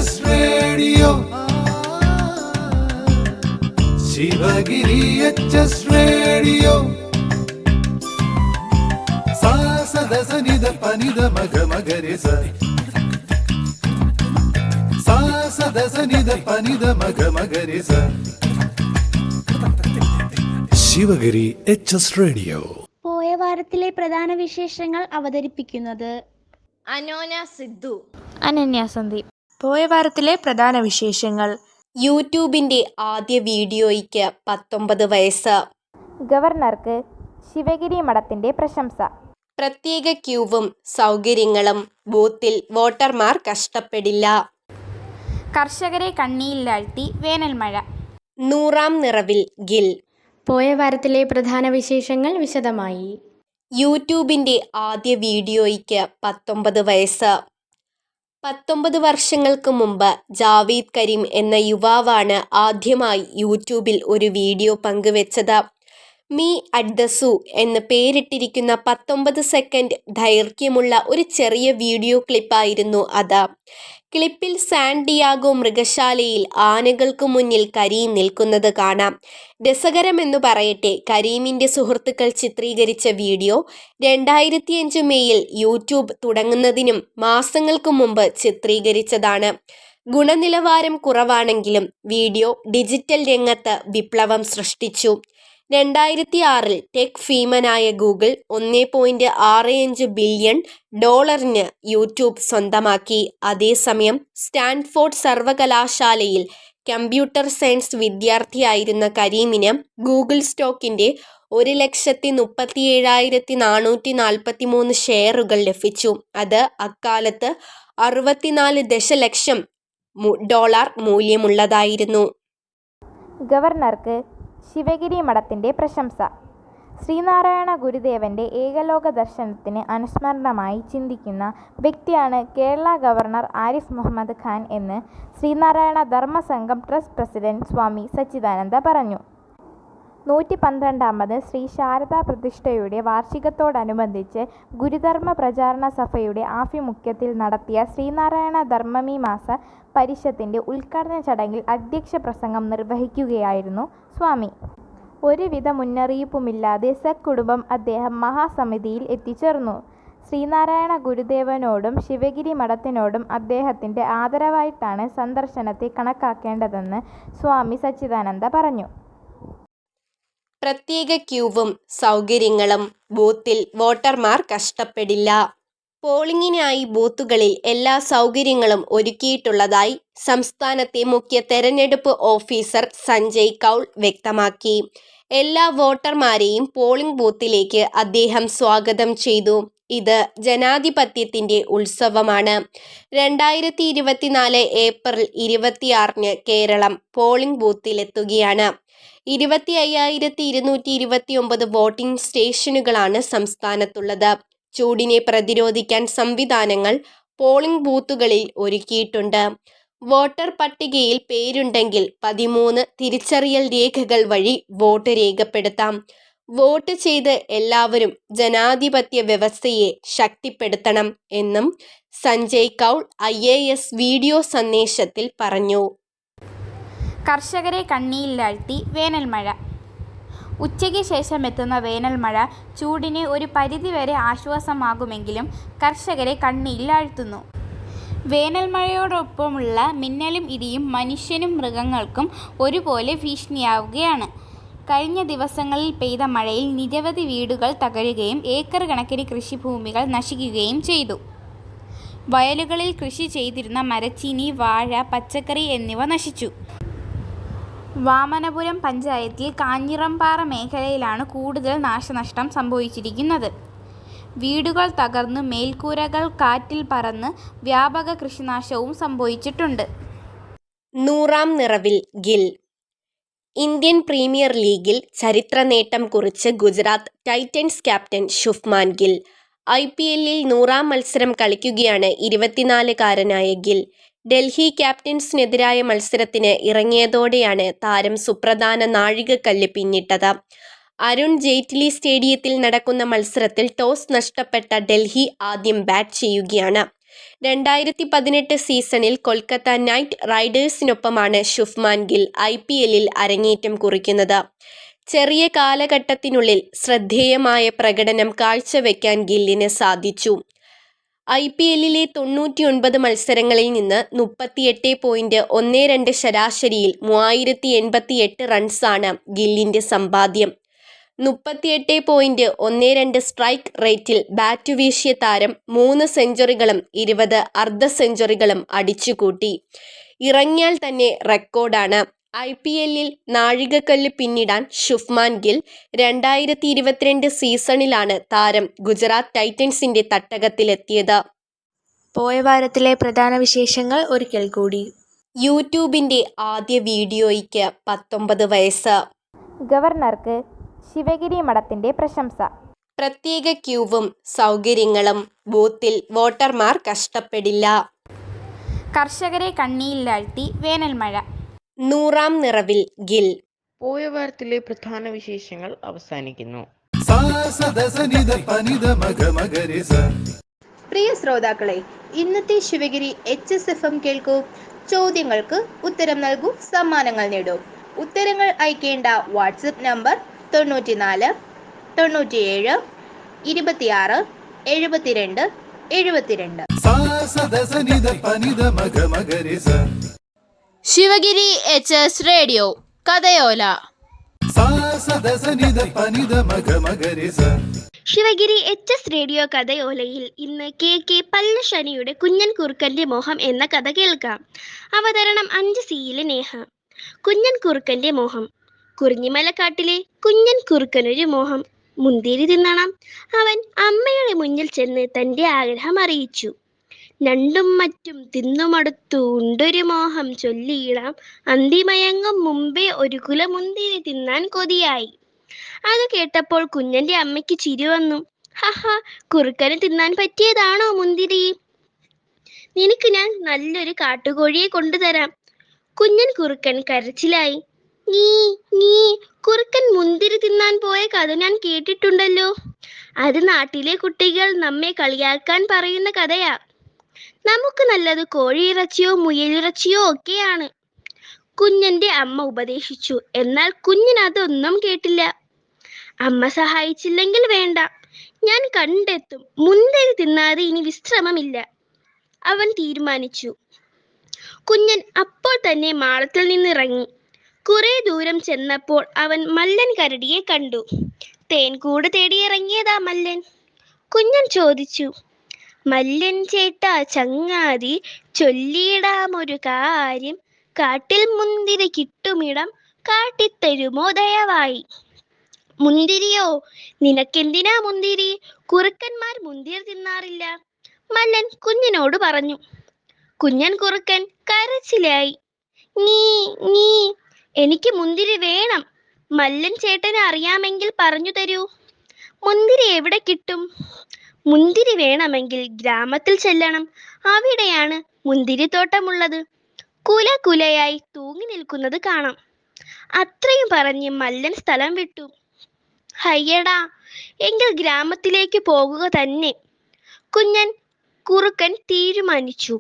HS Radio. Shivagiri HS Radio. Sa sa da sa ni da pa ni da ma ga ma ga re sa. Sa sa da sa ni da pa ni da ma ga ma ga re sa. Sivagiri HS radio. പോയ വാരത്തിലെ പ്രധാന വിശേഷങ്ങൾ അവതരിപ്പിക്കുന്നത് അനന്യ സന്ദീപ്. പോയ വാരത്തിലെ പ്രധാന വിശേഷങ്ങൾ: യൂട്യൂബിന്റെ ആദ്യ വീഡിയോയ്ക്ക് 19 വയസ്സ്. ഗവർണർക്ക് ശിവഗിരി മഠത്തിന്റെ പ്രശംസ. പ്രത്യേക ക്യൂവും സൗകര്യങ്ങളും. ബൂത്തിൽ വോട്ടർമാർ കഷ്ടപ്പെടില്ല. കർഷകരെ കണ്ണിയിലാഴ്ത്തി വേനൽമഴ. 100ാം നിറവിൽ ഗിൽ. പോയ വാരത്തിലെ പ്രധാന വിശേഷങ്ങൾ വിശദമായി. യൂട്യൂബിന്റെ ആദ്യ വീഡിയോയ്ക്ക് 19 വയസ്സ്. 19 വർഷങ്ങൾക്ക് മുമ്പ് ജാവേദ് കരീം എന്ന യുവാവാണ് ആദ്യമായി യൂട്യൂബിൽ ഒരു വീഡിയോ പങ്കുവെച്ചത്. മീ അറ്റ് ദ സൂ എന്ന് പേരിട്ടിരിക്കുന്ന 19 സെക്കൻഡ് ദൈർഘ്യമുള്ള ഒരു ചെറിയ വീഡിയോ ക്ലിപ്പായിരുന്നു അത്. ക്ലിപ്പിൽ സാൻ ഡിയാഗോ മൃഗശാലയിൽ ആനകൾക്ക് മുന്നിൽ കരീം നിൽക്കുന്നത് കാണാം. രസകരമെന്നു പറയട്ടെ, കരീമിന്റെ സുഹൃത്തുക്കൾ ചിത്രീകരിച്ച വീഡിയോ 2005 മെയ്യിൽ യൂട്യൂബ് തുടങ്ങുന്നതിനും മാസങ്ങൾക്ക് മുമ്പ് ചിത്രീകരിച്ചതാണ്. ഗുണനിലവാരം കുറവാണെങ്കിലും വീഡിയോ ഡിജിറ്റൽ രംഗത്ത് വിപ്ലവം സൃഷ്ടിച്ചു. 2006 ടെക് ഭീമനായ ഗൂഗിൾ $1.65 ബില്യൺ യൂട്യൂബ് സ്വന്തമാക്കി. അതേസമയം സ്റ്റാൻഫോർഡ് സർവകലാശാലയിൽ കമ്പ്യൂട്ടർ സയൻസ് വിദ്യാർത്ഥിയായിരുന്ന കരീമിന് ഗൂഗിൾ സ്റ്റോക്കിന്റെ 1,37,443 ഷെയറുകൾ ലഭിച്ചു. അത് അക്കാലത്ത് $64 ദശലക്ഷം മൂല്യമുള്ളതായിരുന്നു. ഗവർണർക്ക് ശിവഗിരി മഠത്തിന്റെ പ്രശംസ. ശ്രീനാരായണ ഗുരുദേവന്റെ ഏകലോക ദർശനത്തിന് അനുസ്മരണമായി ചിന്തിക്കുന്ന വ്യക്തിയാണ് കേരള ഗവർണർ ആരിഫ് മുഹമ്മദ് ഖാൻ എന്ന് ശ്രീനാരായണ ധർമ്മസംഘം ട്രസ്റ്റ് പ്രസിഡന്റ് സ്വാമി സച്ചിദാനന്ദ പറഞ്ഞു. 112ാമത് ശ്രീ ശാരദാ പ്രതിഷ്ഠയുടെ വാർഷികത്തോടനുബന്ധിച്ച് ഗുരുധർമ്മ പ്രചാരണ സഭയുടെ ആഭിമുഖ്യത്തിൽ നടത്തിയ ശ്രീനാരായണ ധർമ്മമീമാംസ പരിഷത്തിന്റെ ഉദ്ഘാടന ചടങ്ങിൽ അധ്യക്ഷ പ്രസംഗം നിർവഹിക്കുകയായിരുന്നു സ്വാമി. ഒരുവിധ മുന്നറിയിപ്പുമില്ലാതെ സക്കുടുംബം അദ്ദേഹം മഹാസമിതിയിൽ എത്തിച്ചേർന്നു. ശ്രീനാരായണ ഗുരുദേവനോടും ശിവഗിരി മഠത്തിനോടും അദ്ദേഹത്തിന്റെ ആദരവായിട്ടാണ് സന്ദർശനത്തെ കണക്കാക്കേണ്ടതെന്ന് സ്വാമി സച്ചിദാനന്ദ പറഞ്ഞു. പ്രത്യേക ക്യൂവും സൗകര്യങ്ങളും. ബൂത്തിൽ വോട്ടർമാർ കഷ്ടപ്പെടില്ല. പോളിംഗിനായി ബൂത്തുകളിൽ എല്ലാ സൗകര്യങ്ങളും ഒരുക്കിയിട്ടുള്ളതായി സംസ്ഥാനത്തെ മുഖ്യ തെരഞ്ഞെടുപ്പ് ഓഫീസർ സഞ്ജയ് കൗൾ വ്യക്തമാക്കി. എല്ലാ വോട്ടർമാരെയും പോളിംഗ് ബൂത്തിലേക്ക് അദ്ദേഹം സ്വാഗതം ചെയ്തു. ഇത് ജനാധിപത്യത്തിന്റെ ഉത്സവമാണ്. 2024 ഏപ്രിൽ 26 കേരളം പോളിംഗ് ബൂത്തിലെത്തുകയാണ്. 25,229 വോട്ടിംഗ് സ്റ്റേഷനുകളാണ് സംസ്ഥാനത്തുള്ളത്. ചൂടിനെ പ്രതിരോധിക്കാൻ സംവിധാനങ്ങൾ പോളിംഗ് ബൂത്തുകളിൽ ഒരുക്കിയിട്ടുണ്ട്. വോട്ടർ പട്ടികയിൽ പേരുണ്ടെങ്കിൽ 13 തിരിച്ചറിയൽ രേഖകൾ വഴി വോട്ട് രേഖപ്പെടുത്താം. വോട്ട് ചെയ്ത് എല്ലാവരും ജനാധിപത്യ വ്യവസ്ഥയെ ശക്തിപ്പെടുത്തണം എന്നും സഞ്ജയ് കൗൾ IAS വീഡിയോ സന്ദേശത്തിൽ പറഞ്ഞു. കർഷകരെ കണ്ണിയിലാഴ്ത്തി വേനൽമഴ. ഉച്ചയ്ക്ക് ശേഷം എത്തുന്ന വേനൽമഴ ചൂടിന് ഒരു പരിധിവരെ ആശ്വാസമാകുമെങ്കിലും കർഷകരെ കണ്ണിയിലാഴ്ത്തുന്നു. വേനൽമഴയോടൊപ്പമുള്ള മിന്നലും ഇടിയും മനുഷ്യനും മൃഗങ്ങൾക്കും ഒരുപോലെ ഭീഷണിയാവുകയാണ്. കഴിഞ്ഞ ദിവസങ്ങളിൽ പെയ്ത മഴയിൽ നിരവധി വീടുകൾ തകരുകയും ഏക്കർ കണക്കിന് കൃഷിഭൂമികൾ നശിക്കുകയും ചെയ്തു. വയലുകളിൽ കൃഷി ചെയ്തിരുന്ന മരച്ചീനി, വാഴ, പച്ചക്കറി എന്നിവ നശിച്ചു. വാമനപുരം പഞ്ചായത്തിൽ കാഞ്ഞിറംപാറ മേഖലയിലാണ് കൂടുതൽ നാശനഷ്ടം സംഭവിച്ചിരിക്കുന്നത്. വീടുകൾ തകർന്ന് മേൽക്കൂരകൾ കാറ്റിൽ പറന്ന് വ്യാപക കൃഷിനാശവും സംഭവിച്ചിട്ടുണ്ട്. 100ാം നിറവിൽ ഗിൽ. ഇന്ത്യൻ പ്രീമിയർ ലീഗിൽ ചരിത്ര നേട്ടം കുറിച്ച് ഗുജറാത്ത് ടൈറ്റൻസ് ക്യാപ്റ്റൻ ശുഭ്മാൻ ഗിൽ. IPLൽ 100ാം മത്സരം കളിക്കുകയാണ് 24-കാരനായ ഗിൽ. ഡൽഹി ക്യാപിറ്റൽസിനെതിരായ മത്സരത്തിന് ഇറങ്ങിയതോടെയാണ് താരം സുപ്രധാന നാഴികക്കല്ല് പിന്നിട്ടത്. അരുൺ ജെയ്റ്റ്ലി സ്റ്റേഡിയത്തിൽ നടക്കുന്ന മത്സരത്തിൽ ടോസ് നഷ്ടപ്പെട്ട ഡൽഹി ആദ്യം ബാറ്റ് ചെയ്യുകയാണ്. 2018 സീസണിൽ കൊൽക്കത്ത നൈറ്റ് റൈഡേഴ്സിനൊപ്പമാണ് ശുഭ്മാൻ ഗിൽ IPLൽ അരങ്ങേറ്റം കുറിക്കുന്നത്. ചെറിയ കാലഘട്ടത്തിനുള്ളിൽ ശ്രദ്ധേയമായ പ്രകടനം കാഴ്ചവെക്കാൻ ഗില്ലിന് സാധിച്ചു. IPLലെ 99 മത്സരങ്ങളിൽ നിന്ന് 38.12 ശരാശരിയിൽ 3088 റൺസാണ് ഗില്ലിന്റെ സമ്പാദ്യം. 38.12 സ്ട്രൈക്ക് റേറ്റിൽ ബാറ്റു വീശിയ താരം 3 സെഞ്ചുറികളും 20 അർദ്ധ സെഞ്ചുറികളും അടിച്ചുകൂട്ടി. ഇറങ്ങിയാൽ തന്നെ റെക്കോർഡാണ്. IPLൽ നാഴികക്കല്ല് പിന്നിടാൻ ശുഭ്മാൻ ഗിൽ 2022 സീസണിലാണ് താരം ഗുജറാത്ത് ടൈറ്റൻസിന്റെ തട്ടകത്തിലെത്തിയത്. പോയ വാരത്തിലെ പ്രധാന വിശേഷങ്ങൾ ഒരിക്കൽ കൂടി. യൂട്യൂബിന്റെ ആദ്യ വീഡിയോയ്ക്ക് 19 വയസ്സ്. ഗവർണർക്ക് ശിവഗിരി മഠത്തിന്റെ പ്രശംസ. പ്രത്യേക ക്യൂവും സൗകര്യങ്ങളും. ബൂത്തിൽ വോട്ടർമാർ കഷ്ടപ്പെടില്ല. കർഷകരെ കണ്ണിയിലാഴ്ത്തി വേനൽമഴ. 100ാം നിറവിൽ ഗിൽ. പോയ വാരത്തിലെ പ്രധാന വിശേഷങ്ങൾ അവസാനിക്കുന്നു. സാ സദസ നിധ പനിധ മഗ മഗരി സ. പ്രിയ ശ്രോതാക്കളെ, ഇന്നത്തെ ശിവഗിരി HSFM കേൾക്കൂ. ചോദ്യങ്ങൾക്ക് ഉത്തരം നൽകൂ, സമ്മാനങ്ങൾ നേടൂ. ഉത്തരങ്ങൾ അയക്കേണ്ട വാട്സപ്പ് നമ്പർ 94 97 26 72 72. സാ സദസ നിധ പനിധ മഗ മഗരി സ. ശിവഗിരി HS റേഡിയോ കഥയോല. സാ സദസ നിധ പനിധ മഗ മഗരി സ. ശിവഗിരി HS റേഡിയോ കഥയോലയിൽ ഇന്ന് KK പല്ലശനിയുടെ കുഞ്ഞൻ കുറുക്കന്റെ മോഹം എന്ന കഥ കേൾക്കാം. അവതരണം 5Cയിലെ നേഹ. കുഞ്ഞൻ കുറുക്കന്റെ മോഹം. കുറിഞ്ഞിമലക്കാട്ടിലെ കുഞ്ഞൻ കുറുക്കനൊരു മോഹം. മുന്തിരി തിന്നണം. അവൻ അമ്മയുടെ മുന്നിൽ ചെന്ന് തന്റെ ആഗ്രഹം അറിയിച്ചു. ഞണ്ടും മറ്റും തിന്നുമടുത്തു ഉണ്ടൊരു മോഹം ചൊല്ലിയിടാം. അന്തിമയങ്ങും മുമ്പേ ഒരു കുല മുന്തിരി തിന്നാൻ കൊതിയായി. അത് കേട്ടപ്പോൾ കുഞ്ഞന്റെ അമ്മയ്ക്ക് ചിരി വന്നു. ഹഹ, കുറുക്കന് തിന്നാൻ പറ്റിയതാണോ മുന്തിരി? നിനക്ക് ഞാൻ നല്ലൊരു കാട്ടുകോഴിയെ കൊണ്ടുതരാം. കുഞ്ഞൻ കുറുക്കൻ കരച്ചിലായി. നീ നീ കുറുക്കൻ മുന്തിരി തിന്നാൻ പോയ കഥ ഞാൻ കേട്ടിട്ടുണ്ടല്ലോ. അത് നാട്ടിലെ കുട്ടികൾ നമ്മെ കളിയാക്കാൻ പറയുന്ന കഥയാ. നമുക്ക് നല്ലത് കോഴിയിറച്ചിയോ മുയലിറച്ചിയോ ഒക്കെയാണ്, കുഞ്ഞന്റെ അമ്മ ഉപദേശിച്ചു. എന്നാൽ കുഞ്ഞൻ അതൊന്നും കേട്ടില്ല. അമ്മ സഹായിച്ചില്ലെങ്കിൽ വേണ്ട, ഞാൻ കണ്ടെത്തും. മുന്തിരി തിന്നാതെ ഇനി വിശ്രമമില്ല, അവൻ തീരുമാനിച്ചു. കുഞ്ഞൻ അപ്പോൾ തന്നെ മാളത്തിൽ നിന്നിറങ്ങി. കുറെ ദൂരം ചെന്നപ്പോൾ അവൻ മല്ലൻ കരടിയെ കണ്ടു. തേൻകൂട് തേടിയിറങ്ങിയതാ മല്ലൻ. കുഞ്ഞൻ ചോദിച്ചു, മല്ലൻ ചേട്ടാ ചങ്ങാതി, ചൊല്ലിയിടാമൊരു കാര്യം. കാട്ടിൽ മുന്തിരി കിട്ടുമിടം കാട്ടിത്തരുമോ ദയവായി? മുന്തിരിയോ? നിനക്കെന്തിനാ മുന്തിരി? കുറുക്കന്മാർ മുന്തിരി തിന്നാറില്ല, മല്ലൻ കുഞ്ഞിനോട് പറഞ്ഞു. കുഞ്ഞൻ കുറുക്കൻ കരച്ചിലായി. നീ നീ എനിക്ക് മുന്തിരി വേണം. മല്ലൻ ചേട്ടന് അറിയാമെങ്കിൽ പറഞ്ഞു തരൂ. മുന്തിരി എവിടെ കിട്ടും? മുന്തിരി വേണമെങ്കിൽ ഗ്രാമത്തിൽ ചെല്ലണം. അവിടെയാണ് മുന്തിരിത്തോട്ടമുള്ളത്. കുല കുലയായി തൂങ്ങി നിൽക്കുന്നത് കാണാം. അത്രയും പറഞ്ഞ് മല്ലൻ സ്ഥലം വിട്ടു. ഹയ്യടാ, എങ്കിൽ ഗ്രാമത്തിലേക്ക് പോകുക തന്നെ, കുഞ്ഞൻ കുറുക്കൻ തീരുമാനിച്ചു.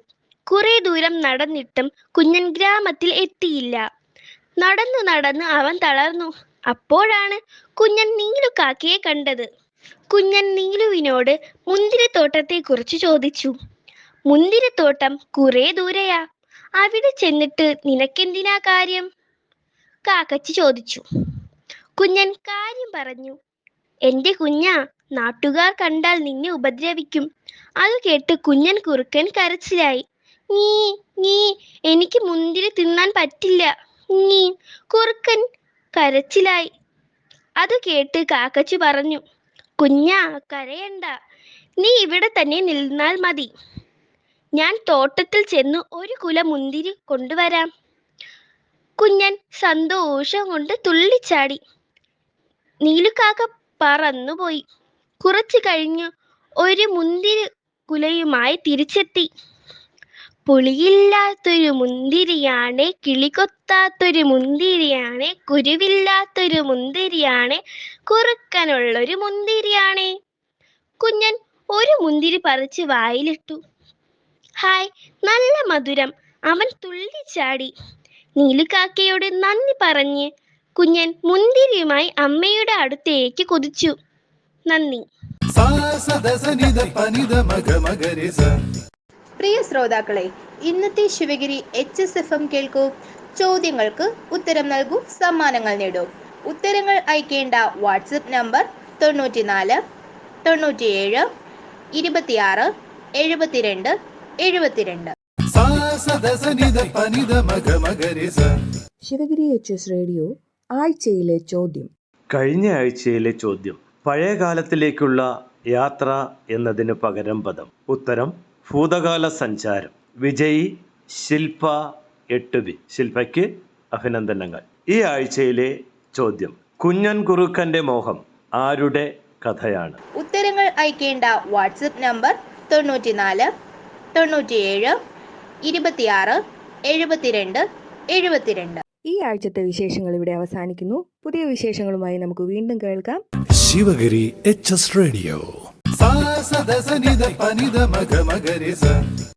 കുറെ ദൂരം നടന്നിട്ടും കുഞ്ഞൻ ഗ്രാമത്തിൽ എത്തിയില്ല. നടന്നു നടന്ന് അവൻ തളർന്നു. അപ്പോഴാണ് കുഞ്ഞൻ നീലുക്കാക്കയെ കണ്ടത്. കുഞ്ഞൻ നീലുവിനോട് മുന്തിരിത്തോട്ടത്തെ കുറിച്ച് ചോദിച്ചു. മുന്തിരിത്തോട്ടം കുറെ ദൂരെയാ, അവിടെ ചെന്നിട്ട് നിനക്കെന്തിനാ കാര്യം? കാക്കച്ചി ചോദിച്ചു. കുഞ്ഞൻ കാര്യം പറഞ്ഞു. എന്റെ കുഞ്ഞാ, നാട്ടുകാർ കണ്ടാൽ നിന്നെ ഉപദ്രവിക്കും. അത് കേട്ട് കുഞ്ഞൻ കുറുക്കൻ കരച്ചിലായി. നീ നീ എനിക്ക് മുന്തിരി തിന്നാൻ പറ്റില്ല. നീ കുറുക്കൻ കരച്ചിലായി. അത് കേട്ട് കാക്കച്ചി പറഞ്ഞു, കുഞ്ഞാ കരയണ്ട, നീ ഇവിടെ തന്നെ നിന്നാൽ മതി. ഞാൻ തോട്ടത്തിൽ ചെന്ന് ഒരു കുല മുന്തിരി കൊണ്ടുവരാം. കുഞ്ഞൻ സന്തോഷം കൊണ്ട് തുള്ളിച്ചാടി. നീലുക്കാക്ക പറന്നുപോയി. കുറച്ചു കഴിഞ്ഞു ഒരു മുന്തിരി കുലയുമായി തിരിച്ചെത്തി. പുളിയില്ലാത്തൊരു മുന്തിരിയാണ്, കിളികൊത്താത്തൊരു മുന്തിരിയാണ്, കുരുവില്ലാത്തൊരു മുന്തിരിയാണ്, കുറുക്കനുള്ളൊരു മുന്തിരിയാണ്. കുഞ്ഞൻ ഒരു മുന്തിരി പറിച്ച് വായിലിട്ടു. ഹായ്, നല്ല മധുരം. അവൻ തുള്ളിച്ചാടി. നീലിക്കാക്കയോട് നന്ദി പറഞ്ഞ് കുഞ്ഞൻ മുന്തിരിയുമായി അമ്മയുടെ അടുത്തേക്ക് കുതിച്ചു. നന്ദി. sa sa da sa ni da pa ni da ma ga ma ga re sa. പ്രിയ ശ്രോതാക്കളെ, ഇന്നത്തെ ശിവഗിരി HSFM കേൾക്കൂ. ചോദ്യങ്ങൾക്ക് ഉത്തരം നൽകൂ, സമ്മാനങ്ങൾ നേടൂ. ഉത്തരങ്ങൾ അയക്കേണ്ട WhatsApp number 94 97 26 72 72. sa sa da sa ni da pa ni da ma ga ma ga re sa. Sivagiri HS radio ആഴ്ചയിലെ ചോദ്യം. കഴിഞ്ഞ ആഴ്ചയിലെ ചോദ്യം: പഴയ കാലത്തിലേക്കുള്ള യാത്ര എന്നതിന് പകരം പദം. ഉത്തരം ഭൂതകാല സഞ്ചാരം. വിജയി ശില്പ 8B. ശില്പയ്ക്ക് അഭിനന്ദനങ്ങൾ. ഈ ആഴ്ചയിലെ ചോദ്യം: കുഞ്ഞൻ കുറുക്കന്റെ മോഹം ആരുടെ കഥയാണ്? ഉത്തരങ്ങൾ അയക്കേണ്ട വാട്സപ്പ് നമ്പർ 94 97 26 72 72. ഈ ആഴ്ചത്തെ വിശേഷങ്ങൾ ഇവിടെ അവസാനിക്കുന്നു. പുതിയ വിശേഷങ്ങളുമായി നമുക്ക് വീണ്ടും കേൾക്കാം. Sivagiri HS radio sa sa da sa ni da pa ni da ma ga ma ga re sa.